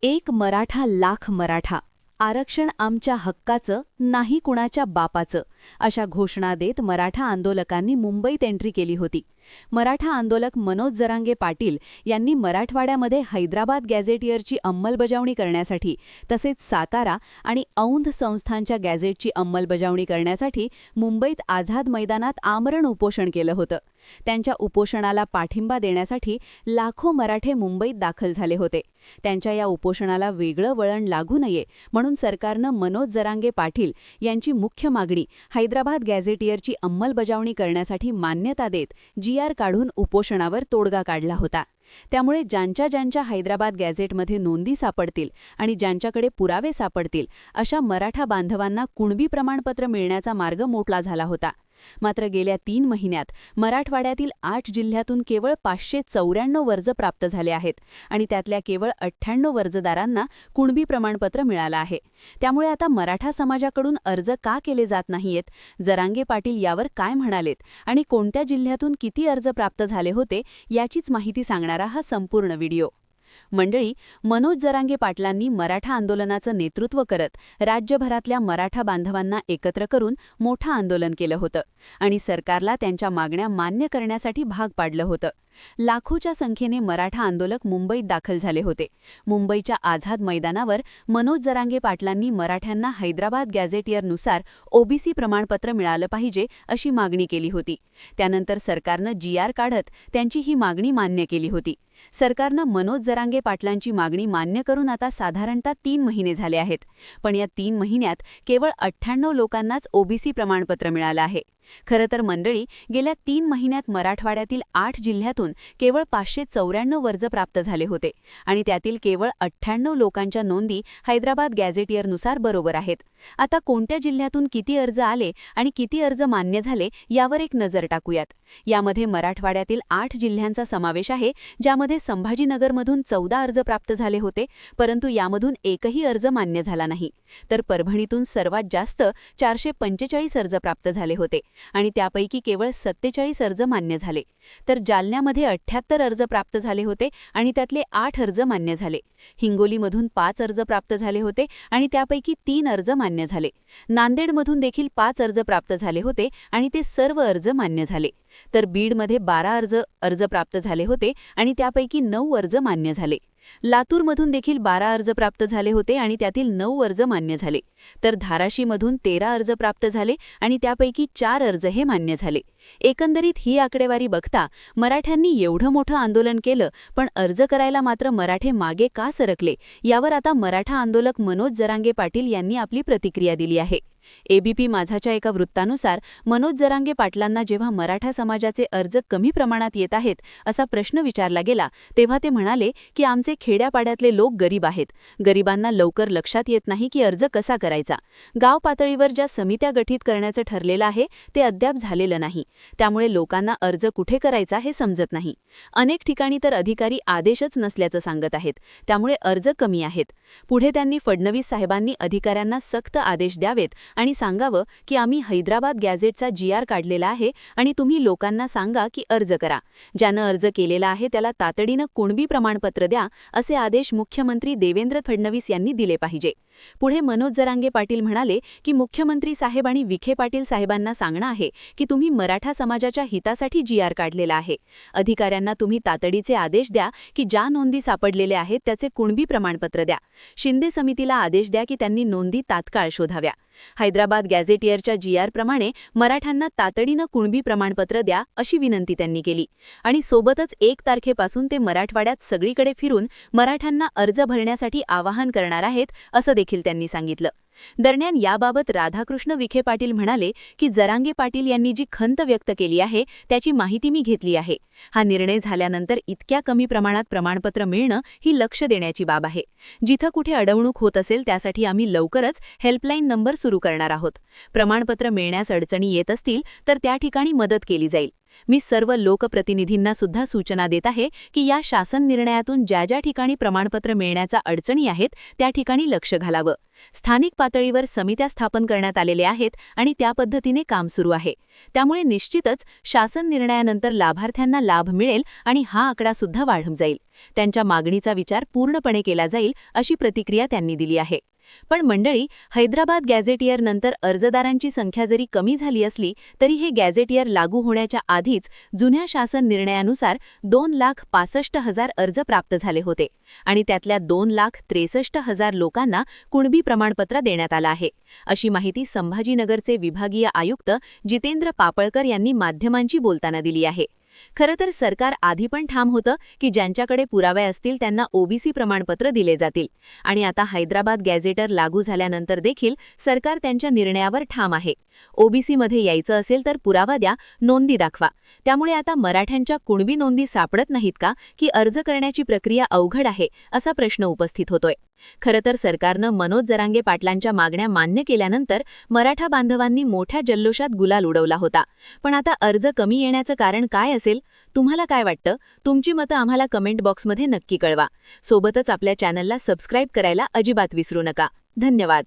एक मराठा लाख मराठा, आरक्षण आमच्या हक्काचं, नाही कुणाच्या बापाचं, अशा घोषणा देत मराठा आंदोलकांनी मुंबईत एंट्री केली होती. मराठा आंदोलक मनोज जरांगे पाटील यांनी मराठवाड्यामध्ये हैदराबाद गॅझेटियरची अंमलबजावणी करण्यासाठी तसेच सातारा आणि औंध संस्थांच्या गॅझेटची अंमलबजावणी करण्यासाठी मुंबईत आझाद मैदानात आमरण उपोषण केलं होतं. त्यांच्या उपोषणाला पाठिंबा देण्यासाठी लाखो मराठे मुंबईत दाखल झाले होते. त्यांच्या या उपोषणाला वेगळं वळण लागू नये म्हणून सरकारनं मनोज जरांगे पाटील यांची मुख्य मागणी हैदराबाद गॅझेटियरची अंमलबजावणी करण्यासाठी मान्यता देत GR काढून उपोषणावर तोडगा काढला होता. त्यामुळे ज्यांच्या हैदराबाद गॅझेटमध्ये नोंदी सापडतील आणि ज्यांच्याकडे पुरावे सापडतील अशा मराठा बांधवांना कुणबी प्रमाणपत्र मिळण्याचा मार्ग मोकळा झाला होता. मात्र गेल्या 3 महिन्यात मराठवाड्यातील 8 जिल्ह्यातून केवळ 594 अर्ज प्राप्त झाले आहेत आणि त्यातल्या केवळ 98 अर्जदारांना कुणबी प्रमाणपत्र मिळालं आहे. त्यामुळे आता मराठा समाजाकडून अर्ज का केले जात नाहीयेत, जरांगे पाटील यावर काय म्हणालेत आणि कोणत्या जिल्ह्यातून किती अर्ज प्राप्त झाले होते याचीच माहिती सांगणारा हा संपूर्ण व्हिडिओ. मंडळी, मनोज जरांगे पाटलांनी मराठा आंदोलनाचं नेतृत्व करत राज्यभरातल्या मराठा बांधवांना एकत्र करून मोठं आंदोलन केलं होतं आणि सरकारला त्यांच्या मागण्या मान्य करण्यासाठी भाग पाडलं होतं. लाखोच्या संख्येने मराठा आंदोलक मुंबईत दाखल झाले होते. मुंबईच्या आझाद मैदानावर मनोज जरांगे पाटलांनी मराठ्यांना हैदराबाद गॅझेटियरनुसार OBC प्रमाणपत्र मिळालं पाहिजे अशी मागणी केली होती. त्यानंतर सरकारनं GR काढत त्यांची ही मागणी मान्य केली होती. सरकारनं मनोज जरांगे पाटलांची मागणी मान्य करून आता साधारणतः 3 महिने झाले आहेत. पण या 3 महिन्यात केवळ 98 लोकांनाच OBC प्रमाणपत्र मिळालं आहे. खरं तर मंडळी, गेल्या 3 महिन्यात मराठवाड्यातील 8 जिल्ह्यातून केवळ 594 अर्ज प्राप्त झाले होते आणि त्यातील केवळ 98 लोकांच्या नोंदी हैदराबाद गॅझेटियरनुसार बरोबर आहेत. आता कोणत्या जिल्ह्यातून किती अर्ज आले आणि किती अर्ज मान्य झाले यावर एक नजर टाकूयात. यामध्ये मराठवाड्यातील 8 जिल्ह्यांचा समावेश आहे, ज्यामध्ये संभाजीनगरमधून 14 अर्ज प्राप्त झाले होते, परंतु यामधून एकही अर्ज मान्य झाला नाही. तर परभणीतून सर्वात जास्त 445 अर्ज प्राप्त झाले होते आणि त्यापैकी केवळ 47 अर्ज मान्य झाले. तर जालन्यामध्ये 78 अर्ज प्राप्त झाले होते आणि त्यातले 8 अर्ज मान्य झाले. हिंगोलीमधून 5 अर्ज प्राप्त झाले होते आणि त्यापैकी 3 अर्ज मान्य झाले. नांदेडमधून देखील 5 अर्ज प्राप्त झाले होते आणि ते सर्व अर्ज मान्य झाले. तर बीडमध्ये 12 अर्ज प्राप्त झाले होते आणि त्यापैकी 9 अर्ज मान्य झाले. लातूरमधून देखील 12 अर्ज प्राप्त झाले होते आणि त्यातील 9 अर्ज मान्य झाले. तर धाराशीमधून 13 अर्ज प्राप्त झाले आणि त्यापैकी 4 अर्ज हे मान्य झाले. एकंदरीत ही आकडेवारी बघता मराठ्यांनी एवढं मोठं आंदोलन केलं, पण अर्ज करायला मात्र मराठे मागे का सरकले, यावर आता मराठा आंदोलक मनोज जरांगे पाटील यांनी आपली प्रतिक्रिया दिली आहे. ABP माझाच्या एका वृत्तानुसार मनोज जरांगे पाटलांना जेव्हा मराठा समाजाचे अर्ज कमी प्रमाणात येत आहेत असा प्रश्न विचारला गेला, तेव्हा ते म्हणाले की आमचे खेड्यापाड्यातले लोक गरीब आहेत. गरिबांना लवकर लक्षात येत नाही की अर्ज कसा करायचा. गाव पातळीवर ज्या समित्या गठीत करण्याचं ठरलेलं आहे ते अद्याप झालेलं नाही. त्यामुळे लोकांना अर्ज कुठे करायचा हे समजत नाही. अनेक ठिकाणी तर अधिकारी आदेशच नसल्याचं सांगत आहेत. त्यामुळे अर्ज कमी आहेत. पुढे त्यांनी फडणवीस साहेबांनी अधिकाऱ्यांना सक्त आदेश द्यावेत आणि सांगावं की आम्ही हैदराबाद गॅझेटचा GR काढलेला आहे आणि तुम्ही लोकांना सांगा की अर्ज करा. ज्यानं अर्ज केलेला आहे त्याला तातडीनं कुणबी प्रमाणपत्र द्या, असे आदेश मुख्यमंत्री देवेंद्र फडणवीस यांनी दिले पाहिजे. पुढे मनोज जरांगे पाटील म्हणाले की मुख्यमंत्री साहेब आणि विखे पाटील साहेबांना सांगणं आहे की तुम्ही मराठा समाजाच्या हितासाठी GR काढलेला आहे. अधिकाऱ्यांना तुम्ही तातडीचे आदेश द्या की ज्या नोंदी सापडलेल्या आहेत त्याचे कुणबी प्रमाणपत्र द्या. शिंदे समितीला आदेश द्या की त्यांनी नोंदी तात्काळ शोधाव्या. हैदराबाद गॅझेटियरच्या GR प्रमाणे मराठ्यांना तातडीनं कुणबी प्रमाणपत्र द्या, अशी विनंती त्यांनी केली. आणि सोबतच 1 तारखेपासून ते मराठवाड्यात सगळीकडे फिरून मराठ्यांना अर्ज भरण्यासाठी आवाहन करणार आहेत, असं देखील त्यांनी सांगितलं. दरम्यान याबाबत राधाकृष्ण विखे पाटील म्हणाले की जरांगे पाटील यांनी जी खंत व्यक्त केली आहे त्याची माहिती मी घेतली आहे. हा निर्णय झाल्यानंतर इतक्या कमी प्रमाणात प्रमाणपत्र मिळणं ही लक्ष देण्याची बाब आहे. जिथं कुठे अडवणूक होत असेल त्यासाठी आम्ही लवकरच हेल्पलाईन नंबर सुरू करणार आहोत. प्रमाणपत्र मिळण्यास अडचणी येत असतील तर त्या ठिकाणी मदत केली जाईल. मी सर्व लोकप्रतिनिधींना सुद्धा सूचना देत आहे की या शासन निर्णयातून ज्या ठिकाणी प्रमाणपत्र मिळण्याच्या अडचणी आहेत त्या ठिकाणी लक्ष घालावं. स्थानिक पातळीवर समित्या स्थापन करण्यात आलेल्या आहेत आणि त्या पद्धतीने काम सुरू आहे. त्यामुळे निश्चितच शासन निर्णयानंतर लाभार्थ्यांना लाभ मिळेल आणि हा आकडा सुद्धा वाढत जाईल. त्यांच्या मागणीचा विचार पूर्णपणे केला जाईल अशी प्रतिक्रिया त्यांनी दिली आहे. पण मंडळी, हैदराबाद गॅझेटियर नंतर अर्जदारांची संख्या जरी कमी झाली असली तरी हे गॅझेटियर लागू होण्याच्या आधीच जुन्या शासन निर्णयानुसार 2,65,000 अर्ज प्राप्त झाले होते आणि त्यातल्या 2,63,000 लोकांना कुणबी प्रमाणपत्र देण्यात आलं आहे, अशी माहिती संभाजीनगरचे विभागीय आयुक्त जितेंद्र पापळकर यांनी माध्यमांशी बोलताना दिली आहे. खरं तर सरकार आधी पण ठाम होतं की ज्यांच्याकडे पुरावे असतील त्यांना ओबीसी प्रमाणपत्र दिले जातील आणि आता हैदराबाद गॅझेटर लागू झाल्यानंतर देखील सरकार त्यांच्या निर्णयावर ठाम आहे. ओबीसीमध्ये यायचं असेल तर पुरावा द्या, नोंदी दाखवा. त्यामुळे आता मराठ्यांच्या कुणबी नोंदी सापडत नाहीत का की अर्ज करण्याची प्रक्रिया अवघड आहे असा प्रश्न उपस्थित होतोय. खरं तर सरकारनं मनोज जरांगे पाटलांच्या मागण्या मान्य केल्यानंतर मराठा बांधवांनी मोठ्या जल्लोषात गुलाल उडवला होता. पण आता अर्ज कमी येण्याचं कारण काय असेल? तुम्हाला काय वाटतं? तुमची मतं आम्हाला कमेंट बॉक्समध्ये नक्की कळवा. सोबतच आपल्या चॅनलला सबस्क्राईब करायला अजिबात विसरू नका. धन्यवाद.